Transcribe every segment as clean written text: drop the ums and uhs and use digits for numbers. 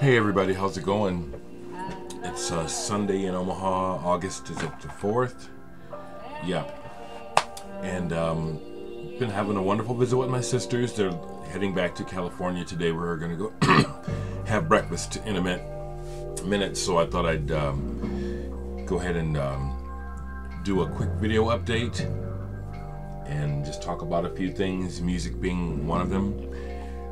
Hey everybody, how's it going? It's Sunday in Omaha. August is it the 4th? Yeah. And been having a wonderful visit with my sisters. They're heading back to California today. We're gonna go have breakfast in a minute. So I thought I'd go ahead and do a quick video update and just talk about a few things, music being one of them.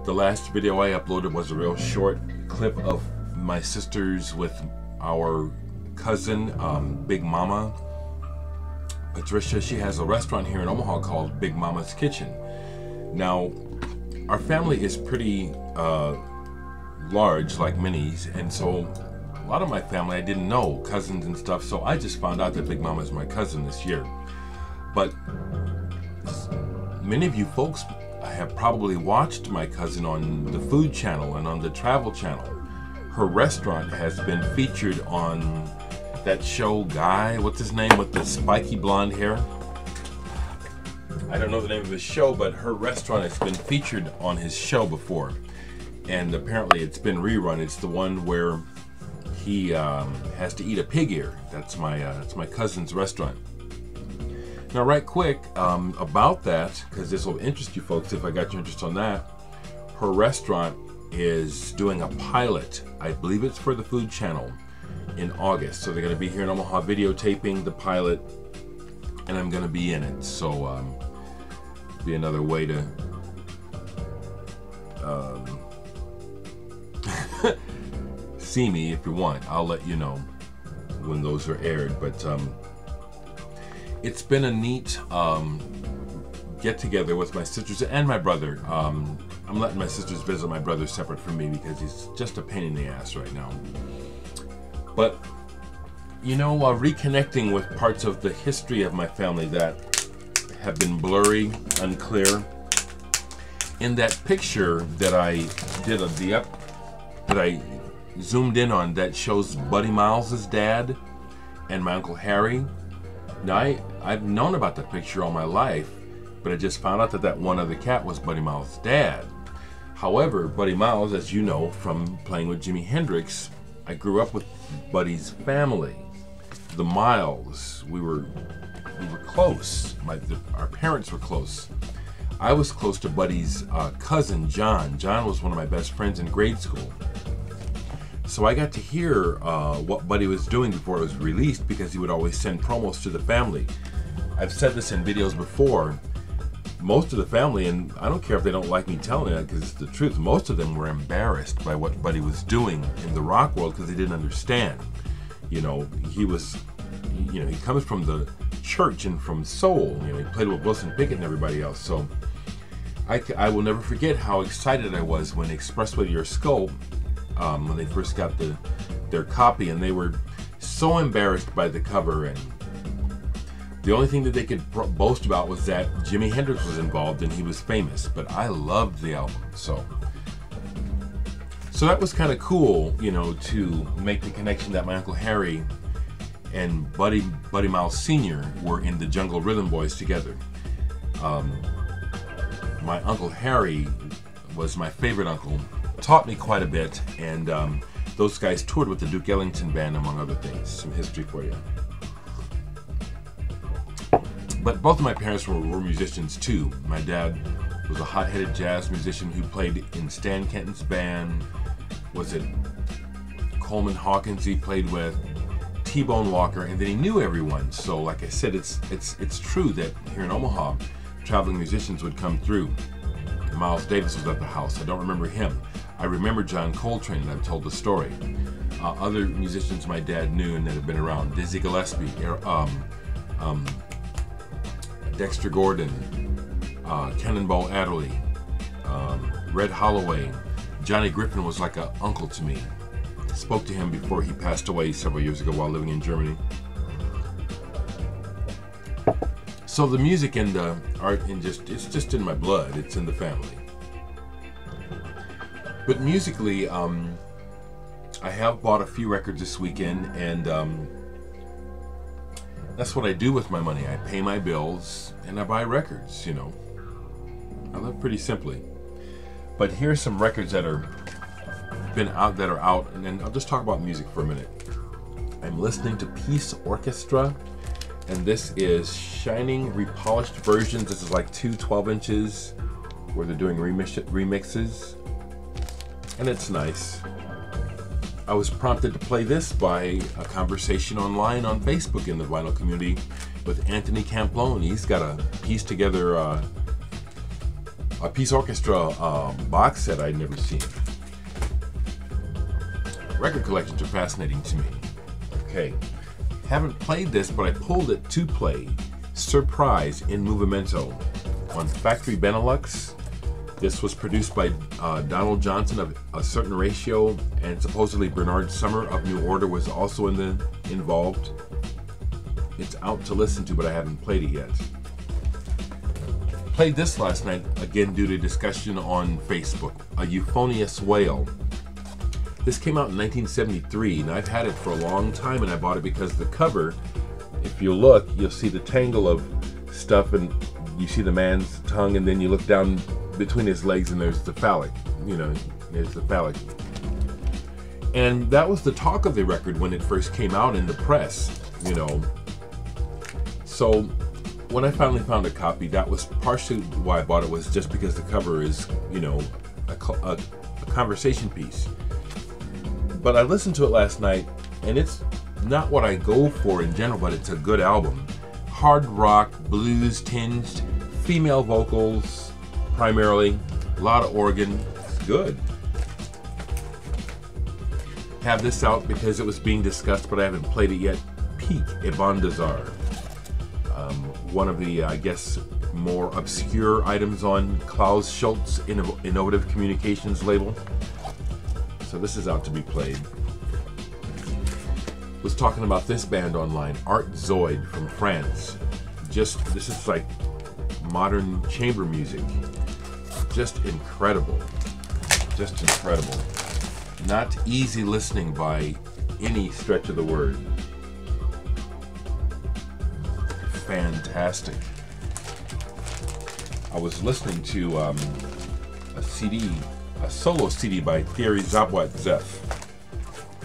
The last video I uploaded was a real short clip of my sisters with our cousin, Big Mama Patricia. She has a restaurant here in Omaha called Big Mama's Kitchen. Now, our family is pretty large, like Minnie's, and so a lot of my family I didn't know, cousins and stuff, so I just found out that Big Mama is my cousin this year. But many of you folks have probably watched my cousin on the Food Channel and on the Travel Channel. Her restaurant has been featured on that show Guy, what's his name, with the spiky blonde hair? I don't know the name of his show, but her restaurant has been featured on his show before. And apparently it's been rerun. It's the one where he has to eat a pig ear. That's my cousin's restaurant. Now, right quick, about that, because this will interest you folks if I got your interest on that, her restaurant is doing a pilot. I believe it's for the Food Channel in August. So they're going to be here in Omaha videotaping the pilot, and I'm going to be in it. So, be another way to see me if you want. I'll let you know when those are aired. But it's been a neat get together with my sisters and my brother. I'm letting my sisters visit my brother separate from me because he's just a pain in the ass right now. But you know, reconnecting with parts of the history of my family that have been blurry, unclear. In that picture that I did that I zoomed in on, that shows Buddy Miles's dad and my Uncle Harry. Now, I've known about that picture all my life, but I just found out that that one other cat was Buddy Miles' dad. However, Buddy Miles, as you know from playing with Jimi Hendrix, I grew up with Buddy's family, the Miles. We were close. Our parents were close. I was close to Buddy's cousin, John. John was one of my best friends in grade school. So I got to hear what Buddy was doing before it was released, because he would always send promos to the family. I've said this in videos before. Most of the family, and I don't care if they don't like me telling it because it's the truth, most of them were embarrassed by what Buddy was doing in the rock world because they didn't understand. You know, he comes from the church and from soul. You know, he played with Wilson Pickett and everybody else. So I will never forget how excited I was when Expressway to Your Skull, when they first got their copy, and they were so embarrassed by the cover, and the only thing that they could boast about was that Jimi Hendrix was involved and he was famous. But I loved the album, so that was kind of cool, you know, to make the connection that my Uncle Harry and Buddy Miles Sr. were in the Jungle Rhythm Boys together. My Uncle Harry was my favorite uncle. Taught me quite a bit, and those guys toured with the Duke Ellington Band, among other things. Some history for you. But both of my parents were musicians too. My dad was a hot-headed jazz musician who played in Stan Kenton's band. Was it Coleman Hawkins he played with? T-Bone Walker, and then he knew everyone. So like I said, it's true that here in Omaha, traveling musicians would come through. Miles Davis was at the house. I don't remember him. I remember John Coltrane, and I've told the story. Other musicians my dad knew and that have been around: Dizzy Gillespie, Dexter Gordon, Cannonball Adderley, Red Holloway. Johnny Griffin was like an uncle to me. Spoke to him before he passed away several years ago while living in Germany. So the music and the art, and it's just in my blood. It's in the family. But musically, I have bought a few records this weekend, and that's what I do with my money. I pay my bills and I buy records, you know. I live pretty simply. But here's some records that are been out that are out, and then I'll just talk about music for a minute. I'm listening to Peace Orchestra, and this is Shining Repolished Versions. This is like 2 12 inches where they're doing remixes, and it's nice. I was prompted to play this by a conversation online on Facebook in the vinyl community with Anthony Camplone. He's got a piece together, a Peace Orchestra box set I'd never seen. Record collections are fascinating to me. Okay, haven't played this, but I pulled it to play Surprise in Movimento on Factory Benelux. This was produced by Donald Johnson of A Certain Ratio, and supposedly Bernard Summer of New Order was also involved. It's out to listen to, but I haven't played it yet. Played this last night, again due to discussion on Facebook, a euphonious wail. This came out in 1973, and I've had it for a long time, and I bought it because the cover, if you look, you'll see the tangle of stuff, and you see the man's tongue, and then you look down between his legs, and there's the phallic, there's the phallic. And that was the talk of the record when it first came out in the press, So when I finally found a copy, that was partially why I bought it, was just because the cover is, a conversation piece. But I listened to it last night, and it's not what I go for in general, but it's a good album. Hard rock, blues tinged, female vocals primarily, a lot of organ. It's good. Have this out because it was being discussed, but I haven't played it yet. Peak, a Bondazar. One of the, I guess, more obscure items on Klaus Schultz Innovative Communications label. So this is out to be played. Was talking about this band online, Art Zoid from France. This is like modern chamber music. Just incredible. Just incredible. Not easy listening by any stretch of the word. Fantastic. I was listening to a solo CD by Thierry Zabwat-Zef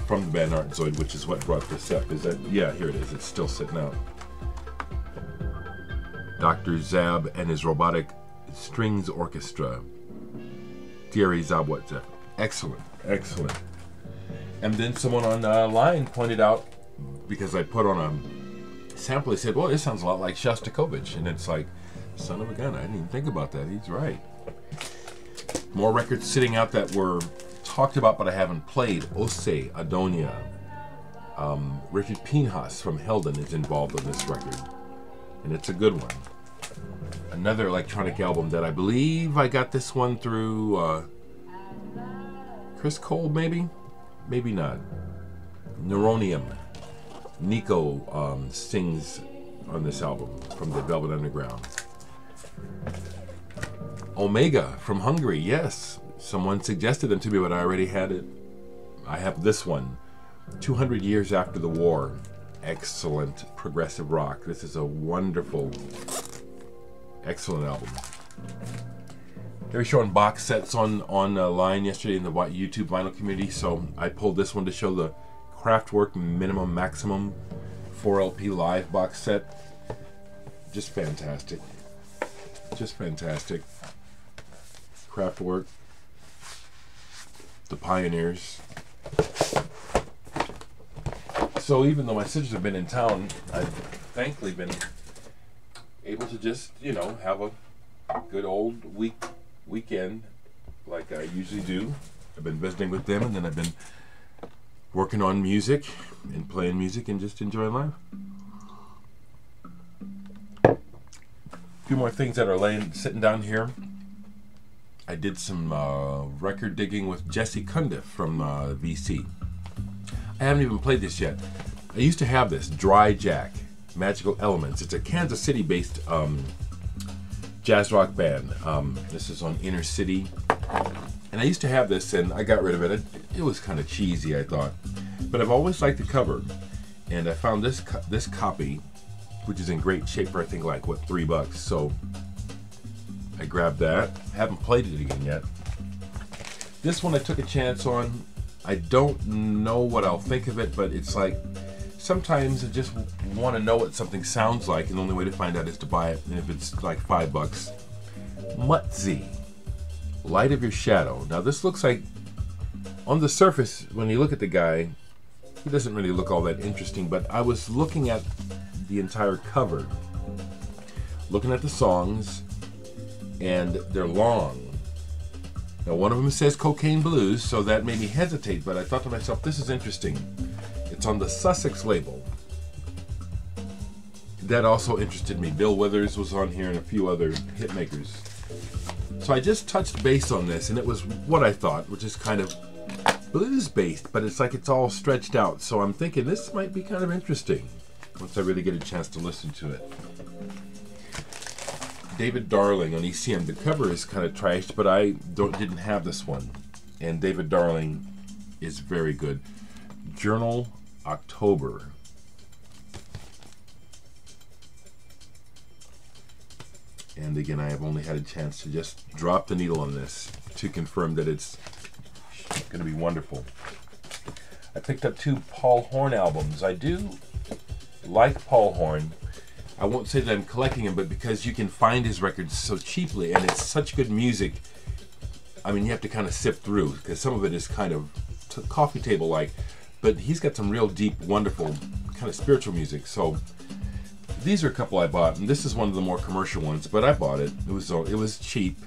from the band Art Zoid, which is what brought this up. Yeah, here it is. It's still sitting out. Dr. Zab and his Robotic Strings Orchestra. Thierry Zabwat-Zef. Excellent, excellent. And then someone online pointed out, because I put on a sample, they said, well, this sounds a lot like Shostakovich. And it's like, son of a gun, I didn't even think about that. He's right. More records sitting out that were talked about but I haven't played. Ose Adonia. Richard Pinhas from Helden is involved in this record, and it's a good one. Another electronic album that I believe I got this one through Chris Cole, maybe not. Neuronium. Nico sings on this album from the Velvet Underground. Omega from Hungary, yes. Someone suggested them to me, but I already had it. I have this one, 200 Years After the War. Excellent progressive rock. This is a wonderful, excellent album. They were showing box sets online yesterday in the YouTube vinyl community, so I pulled this one to show the Kraftwerk Minimum Maximum 4LP live box set. Just fantastic. Just fantastic. Kraftwerk, the pioneers. So even though my sisters have been in town, I've thankfully been able to just, have a good old weekend like I usually do. I've been visiting with them, and then I've been working on music and playing music and just enjoying life. A few more things that are sitting down here. I did some record digging with Jesse Cundiff from VC. I haven't even played this yet. I used to have this, Dry Jack, Magical Elements. It's a Kansas City-based jazz rock band. This is on Inner City. And I used to have this, and I got rid of it. It was kind of cheesy, I thought. But I've always liked the cover. And I found this copy, which is in great shape for, I think, like, what, $3. So I grabbed that. Haven't played it again yet. This one I took a chance on. I don't know what I'll think of it, but it's like sometimes I just want to know what something sounds like, and the only way to find out is to buy it. And if it's like $5, Mutzi, Light of Your Shadow. Now this looks like, on the surface, when you look at the guy, he doesn't really look all that interesting, but I was looking at the entire cover, looking at the songs, and they're long. Now one of them says Cocaine Blues, so that made me hesitate, but I thought to myself, this is interesting. It's on the Sussex label. That also interested me. Bill Withers was on here and a few other hit makers. So I just touched base on this, and it was what I thought, which is kind of blues-based, but it's like it's all stretched out. So I'm thinking this might be kind of interesting once I really get a chance to listen to it. David Darling on ECM. The cover is kind of trashed, but I didn't have this one. And David Darling is very good. Journal October. And again, I have only had a chance to just drop the needle on this to confirm that it's going to be wonderful. I picked up 2 Paul Horn albums. I do like Paul Horn. I won't say that I'm collecting him, but because you can find his records so cheaply and it's such good music, I mean, you have to kind of sift through because some of it is kind of coffee table-like, but he's got some real deep, wonderful, kind of spiritual music. So these are a couple I bought, and this is one of the more commercial ones, but I bought it. It was cheap,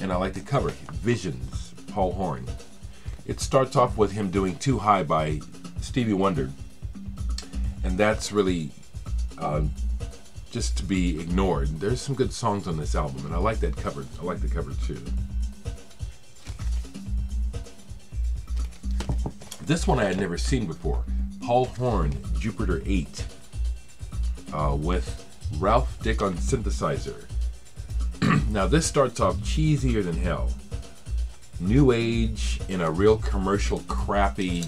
and I like the cover. Visions, Paul Horn. It starts off with him doing Too High by Stevie Wonder, and that's really just to be ignored. There's some good songs on this album, and I like that cover. I like the cover too. This one I had never seen before. Paul Horn, Jupiter 8, with Ralph Dick on synthesizer. Now this starts off cheesier than hell. New age in a real commercial, crappy,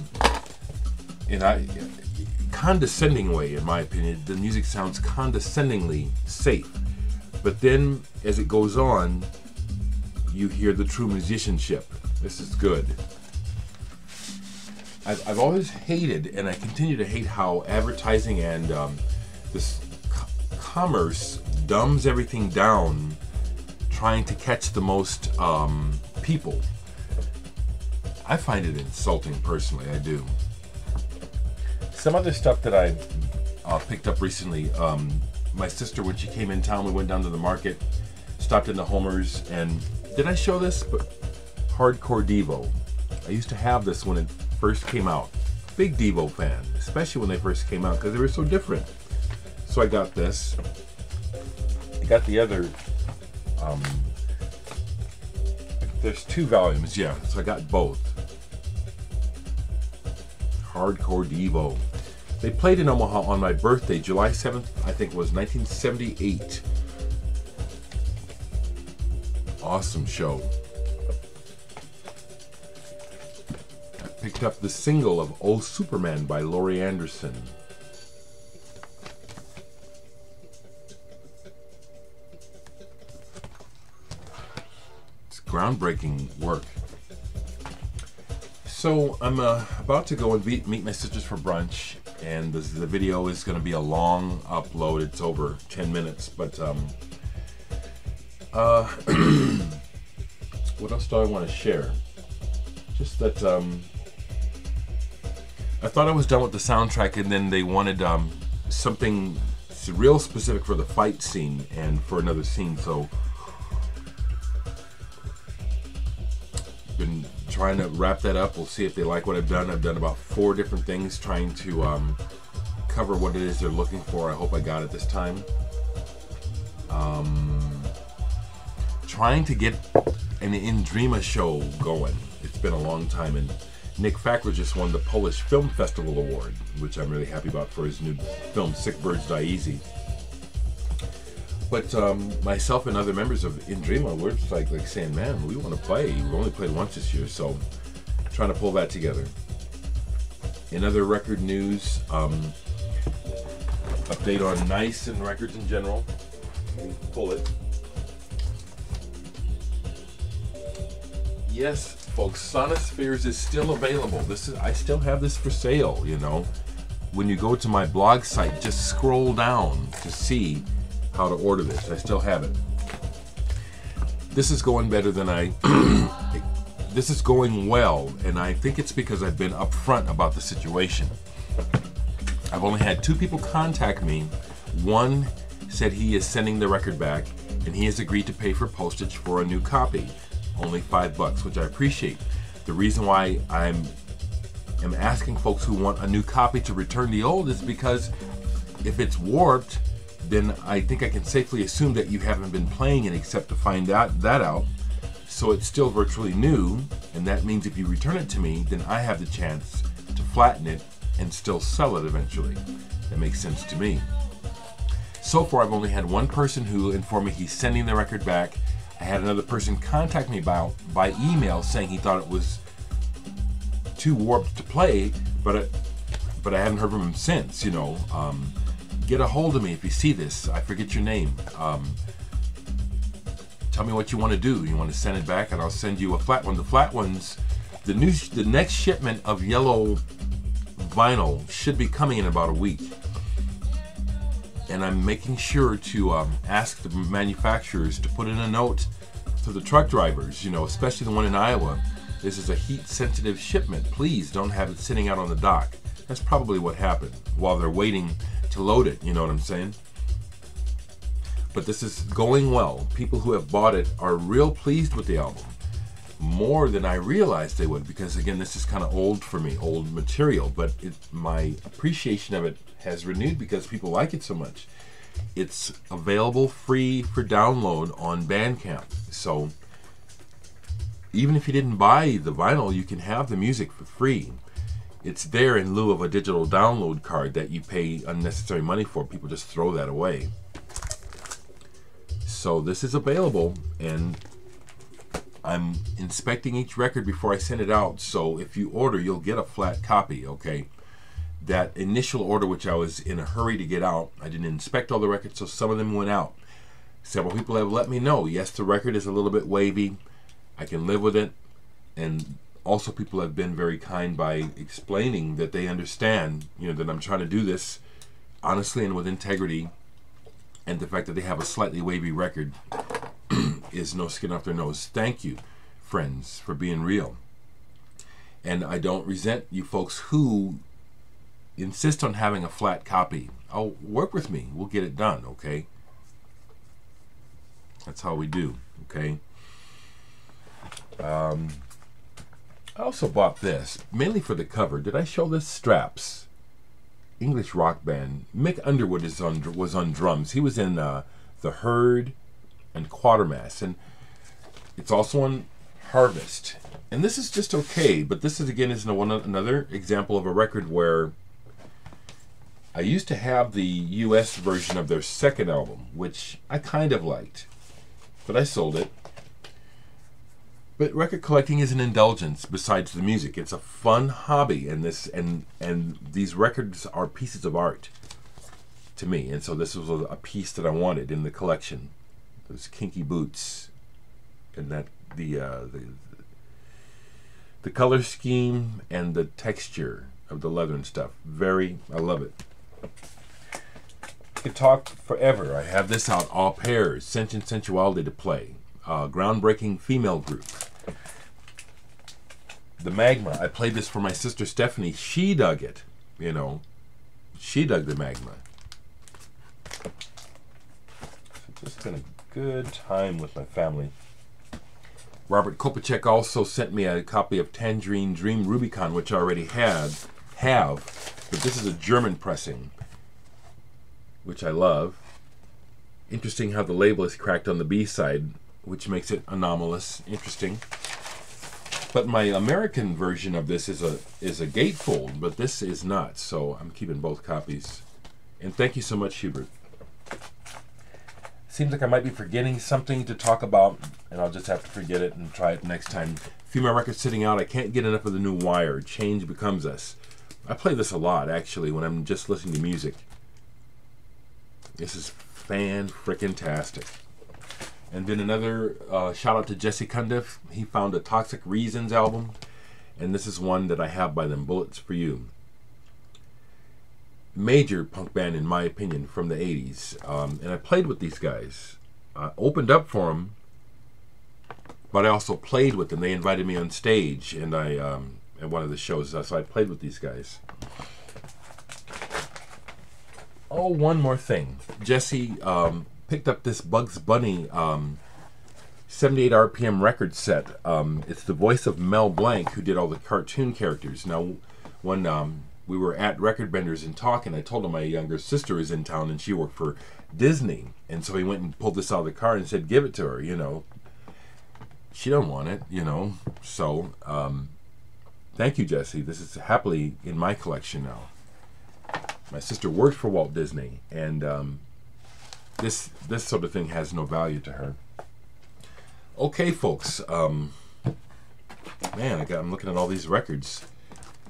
condescending way, in my opinion. The music sounds condescendingly safe. But then, as it goes on, you hear the true musicianship. This is good. I've always hated, and I continue to hate, how advertising and this commerce dumbs everything down, trying to catch the most people. I find it insulting, personally. I do. Some other stuff that I picked up recently. My sister, when she came in town, we went down to the market, stopped in the Homers, and did I show this? But Hardcore Devo. I used to have this when it first came out. Big Devo fan, especially when they first came out because they were so different. So I got this. I got the other. There's 2 volumes, yeah. So I got both. Hardcore Devo. They played in Omaha on my birthday, July 7th, I think it was 1978. Awesome show. I picked up the single of Oh Superman by Laurie Anderson. It's groundbreaking work. So I'm about to go and meet my sisters for brunch, and the video is going to be a long upload. It's over 10 minutes, but what else do I want to share? Just that I thought I was done with the soundtrack, and then they wanted something real specific for the fight scene and for another scene, so been trying to wrap that up. We'll see if they like what I've done. I've done about 4 different things trying to cover what it is they're looking for. I hope I got it this time. Trying to get an Indrima show going. It's been a long time, and Nick Fackler just won the Polish Film Festival Award, which I'm really happy about, for his new film Sick Birds Die Easy. But myself and other members of Indrima, we're just like saying, man, we want to play. We've only played once this year, so trying to pull that together. In other record news, update on Nice and records in general. Let me pull it. Yes, folks, Sonospheres is still available. I still have this for sale, you know. When you go to my blog site, just scroll down to see how to order this. I still have it. This is going better than this is going well, and I think it's because I've been upfront about the situation. I've only had 2 people contact me. One said he is sending the record back, and he has agreed to pay for postage for a new copy. Only $5, which I appreciate. The reason why I'm asking folks who want a new copy to return the old is because if it's warped, then I think I can safely assume that you haven't been playing it except to find that out. So it's still virtually new, and that means if you return it to me, then I have the chance to flatten it and still sell it eventually. That makes sense to me. So far, I've only had one person who informed me he's sending the record back. I had another person contact me by email saying he thought it was too warped to play, but I haven't heard from him since. You know, get a hold of me if you see this. I forget your name. Tell me what you want to do. You want to send it back, and I'll send you a flat one. The flat ones, the next shipment of yellow vinyl should be coming in about a week. And I'm making sure to ask the manufacturers to put in a note to the truck drivers, you know, especially the one in Iowa. This is a heat-sensitive shipment. Please don't have it sitting out on the dock. That's probably what happened while they're waiting to load it, you know what I'm saying? But this is going well. People who have bought it are real pleased with the album. More than I realized they would, because again, this is kind of old for me, old material, but my appreciation of it has renewed because people like it so much. It's available free for download on Bandcamp. So even if you didn't buy the vinyl, you can have the music for free. It's there in lieu of a digital download card that you pay unnecessary money for. People just throw that away. So this is available, and I'm inspecting each record before I send it out. So if you order, you'll get a flat copy, okay? That initial order, which I was in a hurry to get out, I didn't inspect all the records, so some of them went out. Several people have let me know, yes, the record is a little bit wavy. I can live with it. And also people have been very kind by explaining that they understand, you know, that I'm trying to do this honestly and with integrity. And the fact that they have a slightly wavy record is no skin off their nose. Thank you, friends, for being real. And I don't resent you folks who insist on having a flat copy. I'll work with me. We'll get it done, okay? That's how we do, okay? I also bought this, mainly for the cover. Did I show this? Straps. English rock band. Mick Underwood was on drums. He was in The Herd and Quatermass. And it's also on Harvest. And this is just okay, but this is, again, is another example of a record where I used to have the US version of their second album, which I kind of liked, but I sold it. But record collecting is an indulgence besides the music. It's a fun hobby, and these records are pieces of art to me. And so this was a piece that I wanted in the collection. Those kinky boots, and that the color scheme and the texture of the leather and stuff. I love it. I could talk forever. I have this out, All Pairs, Sentient Sensuality to play. Groundbreaking female group. The Magma. I played this for my sister Stephanie. She dug it. You know, she dug the Magma. So just been a good time with my family. Robert Kopacek also sent me a copy of Tangerine Dream Rubicon, which I already have, but this is a German pressing, which I love. Interesting how the label is cracked on the B side, which makes it anomalous. Interesting. But my American version of this is a gatefold, but this is not, so I'm keeping both copies. And thank you so much, Hubert. Seems like I might be forgetting something to talk about, and I'll just have to forget it and try it next time. Female records sitting out. I can't get enough of the new Wire. Change Becomes Us. I play this a lot, actually, when I'm just listening to music. This is fan-frickin-tastic. And then another shout out to Jesse Cundiff. He found a Toxic Reasons album, and this is one that I have by them, Bullets for You. Major punk band in my opinion from the 80s. And I played with these guys. I opened up for them, but I also played with them. They invited me on stage, and I at one of the shows, so I played with these guys. Oh, one more thing. Jesse picked up this Bugs Bunny 78 RPM record set. It's the voice of Mel Blanc, who did all the cartoon characters. Now, when we were at Record Benders and talking, I told him my younger sister is in town and she worked for Disney. And so he went and pulled this out of the car and said, give it to her, you know. She don't want it, you know. So, thank you, Jesse. This is happily in my collection now. My sister worked for Walt Disney, and this sort of thing has no value to her. Okay, folks. Man, I'm looking at all these records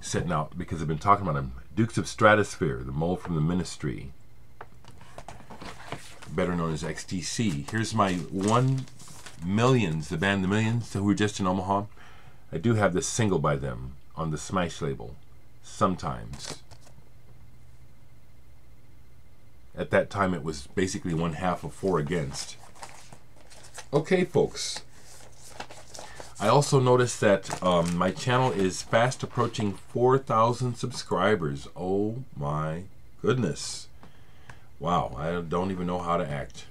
sitting out because I've been talking about them. Dukes of Stratosphere, The Mole from the Ministry, better known as XTC. Here's my Millions, the band The Millions, who were just in Omaha. I do have this single by them on the Smash label, Sometimes. At that time, it was basically one half of Four Against. Okay, folks. I also noticed that my channel is fast approaching 4,000 subscribers. Oh my goodness. Wow, I don't even know how to act.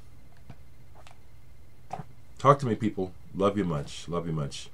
Talk to me, people. Love you much. Love you much.